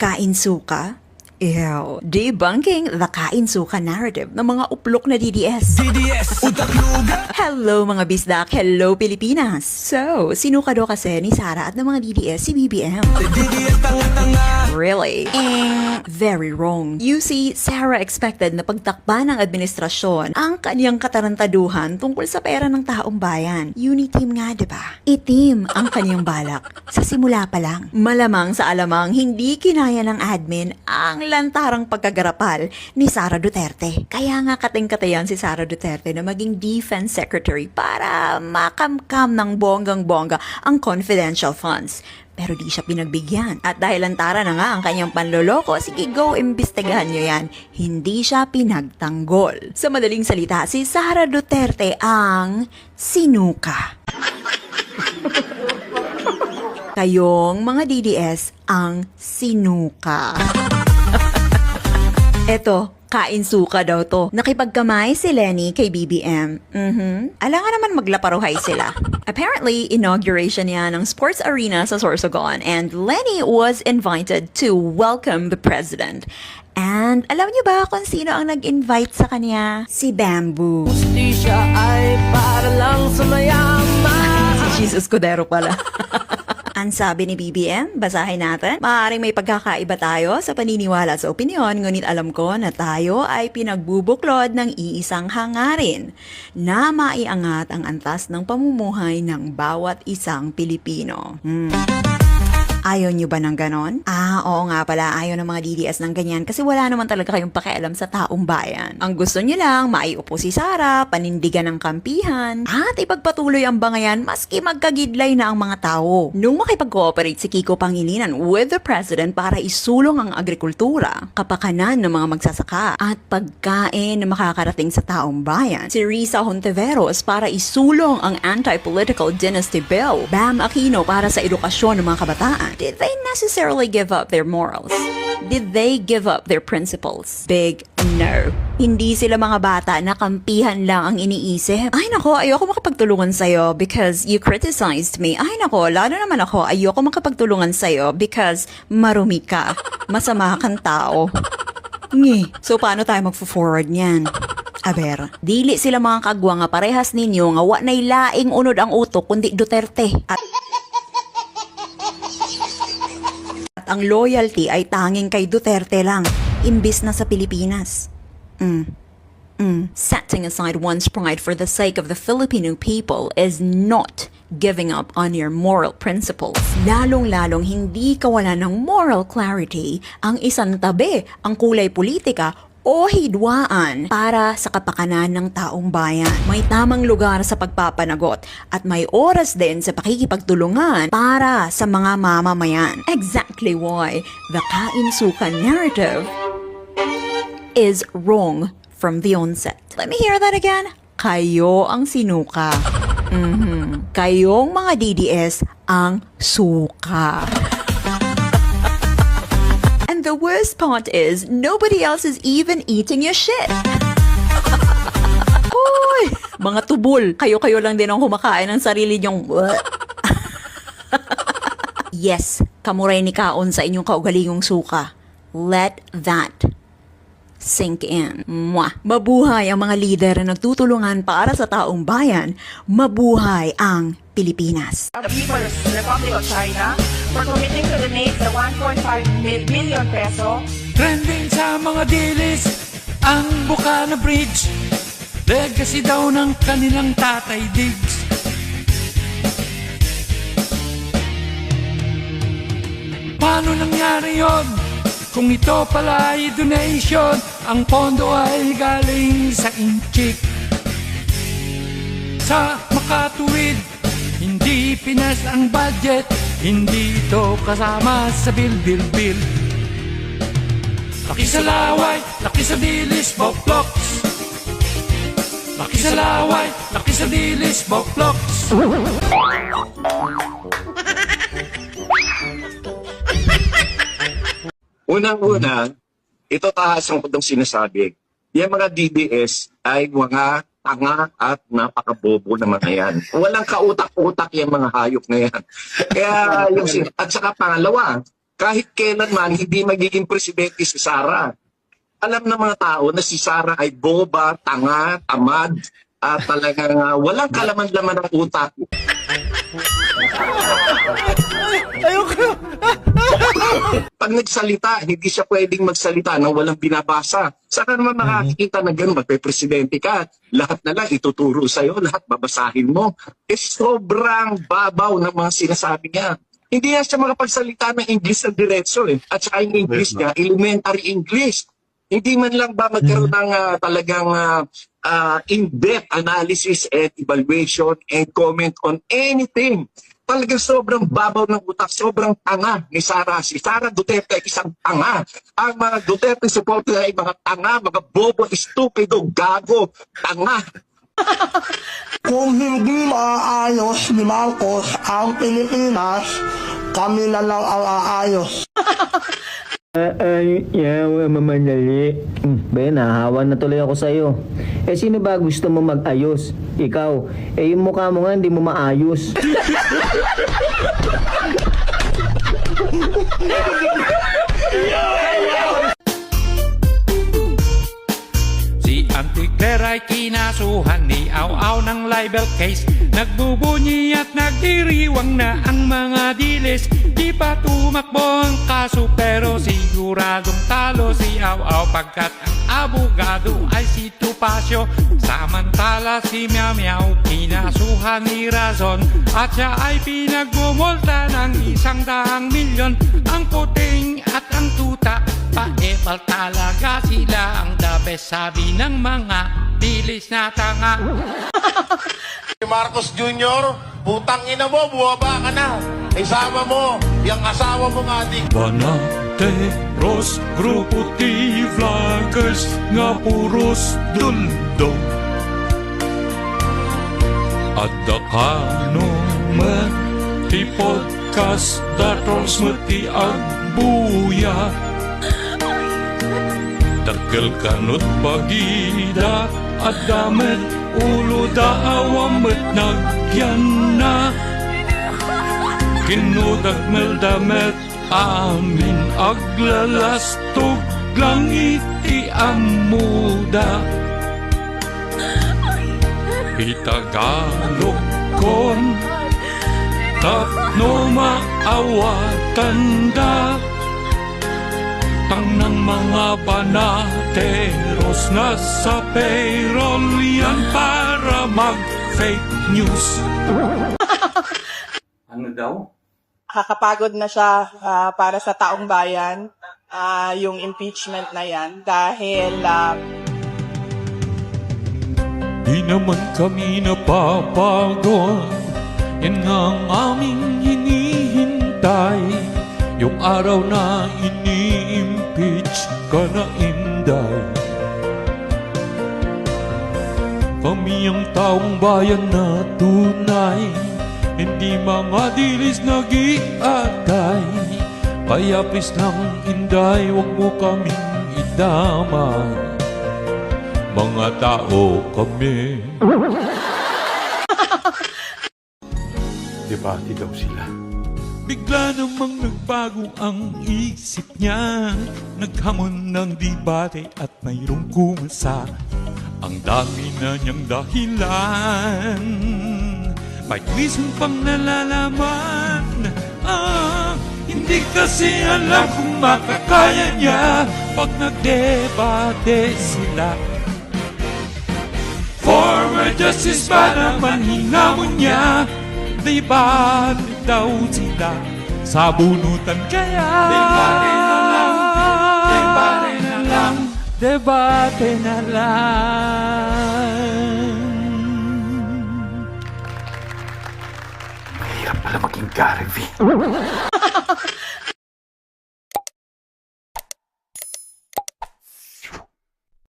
Kain suka? Ew. Debunking the kain suka narrative ng mga uplok na DDS. Utak luga. Hello mga bisdak, hello Pilipinas. So, sinuka daw kasi ni Sara at ng mga DDS si BBM. DDS tanga-tanga. Really? Very wrong. You see, Sarah expected na pagtakpan ng administrasyon ang kanyang katarantaduhan tungkol sa pera ng taong bayan. Uniteam nga, diba? Itim ang kanyang balak. Sa simula pa lang. Malamang sa alamang, hindi kinaya ng admin ang lantarang pagkagarapal ni Sara Duterte. Kaya nga kating-katayan si Sara Duterte na maging defense secretary para makamkam ng bonggang-bongga ang confidential funds. Pero di siya pinagbigyan. At dahil lantara na nga ang kanyang panloloko, sige go, imbestigahan nyo yan. Hindi siya pinagtanggol. Sa madaling salita, si Sara Duterte ang sinuka. Kayong mga DDS ang sinuka. Eto, kain suka daw to. Nakipagkamay si Lenny kay BBM. Alangan naman maglaparuhay sila. Apparently, inauguration niya ng sports arena sa Sorsogon and Lenny was invited to welcome the president. And alam niyo ba kung sino ang nag-invite sa kanya? Si Bamboo. Di siya ay para lang sa mayaman. Si Jesus Cordero pala. Ang sabi ni BBM, basahin natin. Maaaring may pagkakaiba tayo sa paniniwala sa opinyon, ngunit alam ko na tayo ay pinagbubuklod ng iisang hangarin na maiangat ang antas ng pamumuhay ng bawat isang Pilipino. Ayaw nyo ba ng ganon? Oo nga pala, ayaw ng mga DDS ng ganyan kasi wala naman talaga kayong pakialam sa taong bayan. Ang gusto nyo lang, maiupo si Sara, panindigan ng kampihan, at ipagpatuloy ang bangayan maski magkagidlay na ang mga tao. Nung makipag-cooperate si Kiko Pangilinan with the President para isulong ang agrikultura, kapakanan ng mga magsasaka, at pagkain na makakarating sa taong bayan, si Risa Hontiveros para isulong ang anti-political dynasty bill, Bam Aquino para sa edukasyon ng mga kabataan. Did they necessarily give up their morals? Did they give up their principles? Big no. Hindi sila mga bata na kampihan lang ang iniisip. Ay nako, ayoko makapagtulungan sa'yo because you criticized me. Ay nako, lalo naman ako, ayoko makapagtulungan sa'yo because marumi ka. Masama kang tao. Ngi. So paano tayo magfo-forward niyan? Aber, dili sila mga kagwa nga parehas ninyo nga wa nay laing unod ang utok kundi Duterte. At ang loyalty ay tanging kay Duterte lang, imbis na sa Pilipinas. Setting aside one's pride for the sake of the Filipino people is not giving up on your moral principles. Lalong-lalong hindi kawalan ng moral clarity ang isang tabi, ang kulay politika o hidwaan para sa kapakanan ng taong bayan. May tamang lugar sa pagpapanagot at may oras din sa pakikipagtulungan para sa mga mamamayan. Exactly why the kain suka narrative is wrong from the onset. Let me hear that again. Kayo ang sinuka. Kayong mga DDS ang suka. The worst part is, nobody else is even eating your shit. Hoy! Mga tubol, kayo-kayo lang din ang kumakain ng sarili niyong... Yes, kamuray ni kaon sa inyong kaugalingong suka. Let that sink in. Mwah! Mabuhay ang mga lider na nagtutulungan para sa taong bayan. Mabuhay ang Pilipinas. The People's Republic of China for committing to donate the 1.5 billion peso. Trending sa mga dilis ang Bukana Bridge. Legacy daw ng kanilang tatay Diggs. Paano nangyari yon? Kung ito pala ay donation, ang pondo ay galing sa Inchik. Sa makatuwid, hindi Pinas ang budget, hindi ito kasama sa bill. Laki sa laway, laki sa dilis, bokloks. Laki sa laway, laki sa dilis, bokloks. Unang-una, ito tahasang ko itong sinasabi. Yung mga DDS ay mga tanga at napakabobo na mga yan. Walang kautak-utak yung mga hayop na yan. Kaya at saka pangalawa, kahit kailanman hindi magiging presidente si Sara. Alam ng mga tao na si Sara ay boba, tanga, tamad, at talagang walang kalaman-laman ng utak. Pag nagsalita, hindi siya pwedeng magsalita nang walang binabasa. Saka naman makakikita na gano'n, magpe-presidente ka, lahat na lang ituturo sa'yo, lahat babasahin mo. Sobrang babaw ng mga sinasabi niya. Hindi na siya makapagsalita ng English ng diretso At saka yung English niya, elementary English. Hindi man lang ba magkaroon ng talagang in-depth analysis and evaluation and comment on anything. Talagang sobrang babaw ng utak, sobrang tanga ni Sara. Si Sara Duterte ay isang tanga. Ang mga Duterte supporter ay mga tanga, mga bobo, stupido, gago, tanga. Kung hindi maaayos ni Marcos ang Pilipinas, kami na lang ang aayos. Mamadali. Ben, nahahawa na tuloy ako sa'yo. Sino ba gusto mo mag-ayos? Ikaw. Yung mukha mo nga, hindi mo maayos. Si Auntie Claire ay kinasuhan ni Au-Au ng libel case. Nagbubunyi at nagdiriwang na ang mga dilis. Di pa tumakbo ang kaso pero siguradong talo si Au-Au pagkat ang abogado ay si Tupacio. Samantala si Meow Meow kinasuhan ni Razon at siya ay pinagmumulta ng 100 milyon. Ang puting at ang tuta paebal talaga sila ang the best sabi ng mga dilis na tanga. Marcos Jr., putang ina mo, buwaba ka na. Isama mo, yung asawa mo nga di. Banateros, grupo T-Vloggers, nga puros dundong. At dakano man, ti podcast, datros mati agbuya. Takal kanot bagida, at damit ulo daawamet nagyan na. Kinudagmel damet amin aglalastog lang iti amuda. Itagalog kon tapno maawatanda. Tang ng mga banateros na sa payroll yan para mag-fake news. Ano daw? Kakapagod na siya para sa taong bayan, yung impeachment na yan. Dahil Di naman kami napapagod, yan ang aming hinihintay. Yung araw na ini-impeach ka na, Inday. Kami ang taong bayan na tunay, hindi mga dilis nag-iatay. Kaya please lang, Inday, huwag mo kaming idamay. Mga tao kami. Debate daw sila. Bigla namang nagbago ang isip niya. Naghamon ng debate at mayroong kumasa. Ang dami na niyang dahilan, may reason pang nalalaman. Hindi kasi alam kung makakaya niya pag nagdebate sila. Former Justice ba naman hinamon niya? Debate daw sila sa bunutan kaya. Debate na lang, debate na lang, debate na lang. Mahirap pala maging Gary V.